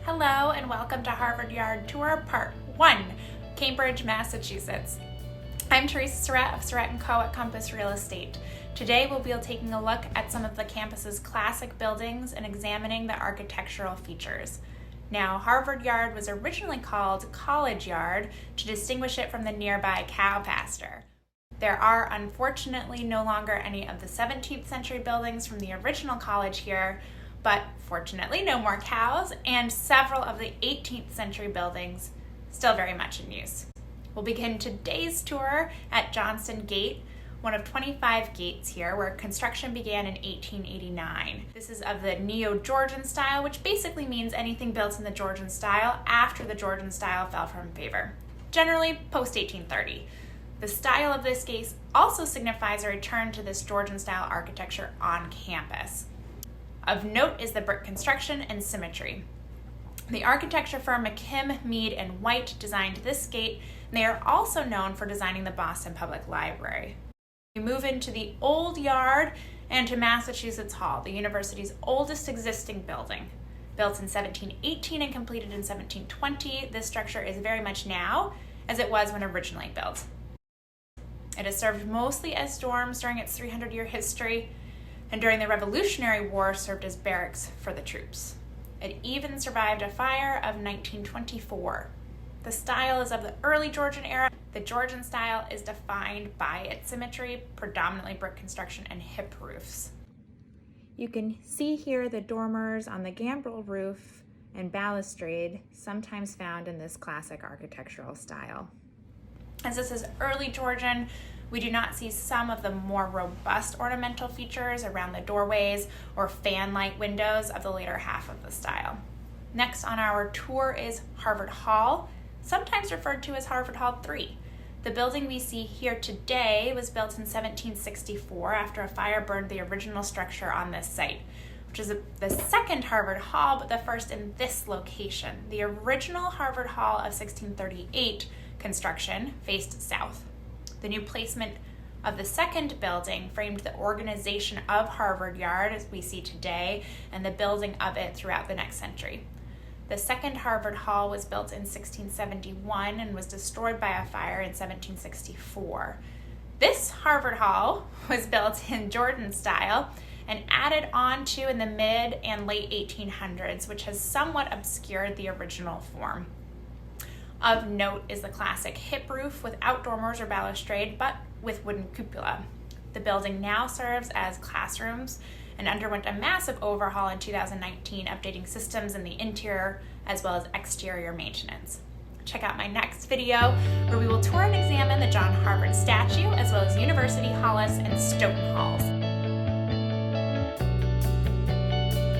Hello and welcome to Harvard Yard Tour Part 1, Cambridge, Massachusetts. I'm Teresa Surratt of Surratt & Co. at Compass Real Estate. Today we'll be taking a look at some of the campus's classic buildings and examining the architectural features. Now, Harvard Yard was originally called College Yard to distinguish it from the nearby cow pasture. There are unfortunately no longer any of the 17th century buildings from the original college here, but fortunately no more cows, and several of the 18th century buildings still very much in use. We'll begin today's tour at Johnston Gate, one of 25 gates here where construction began in 1889. This is of the Neo-Georgian style, which basically means anything built in the Georgian style after the Georgian style fell from favor, generally post-1830. The style of this gate also signifies a return to this Georgian style architecture on campus. Of note is the brick construction and symmetry. The architecture firm McKim, Mead & White designed this gate, and they are also known for designing the Boston Public Library. We move into the Old Yard and to Massachusetts Hall, the university's oldest existing building. Built in 1718 and completed in 1720, this structure is very much now as it was when originally built. It has served mostly as dorms during its 300-year history, and during the Revolutionary War served as barracks for the troops. It even survived a fire of 1924. The style is of the early Georgian era. The Georgian style is defined by its symmetry, predominantly brick construction and hip roofs. You can see here the dormers on the gambrel roof and balustrade, sometimes found in this classic architectural style. As this is early Georgian, we do not see some of the more robust ornamental features around the doorways or fan-light windows of the later half of the style. Next on our tour is Harvard Hall, sometimes referred to as Harvard Hall 3. The building we see here today was built in 1764 after a fire burned the original structure on this site, which is the second Harvard Hall, but the first in this location. The original Harvard Hall of 1638 construction faced south. The new placement of the second building framed the organization of Harvard Yard as we see today and the building of it throughout the next century. The second Harvard Hall was built in 1671 and was destroyed by a fire in 1764. This Harvard Hall was built in Georgian style and added on to in the mid and late 1800s, which has somewhat obscured the original form. Of note is the classic hip roof without dormers or balustrade, but with wooden cupola. The building now serves as classrooms and underwent a massive overhaul in 2019, updating systems in the interior as well as exterior maintenance. Check out my next video where we will tour and examine the John Harvard statue as well as University Hollis and Stoughton Halls.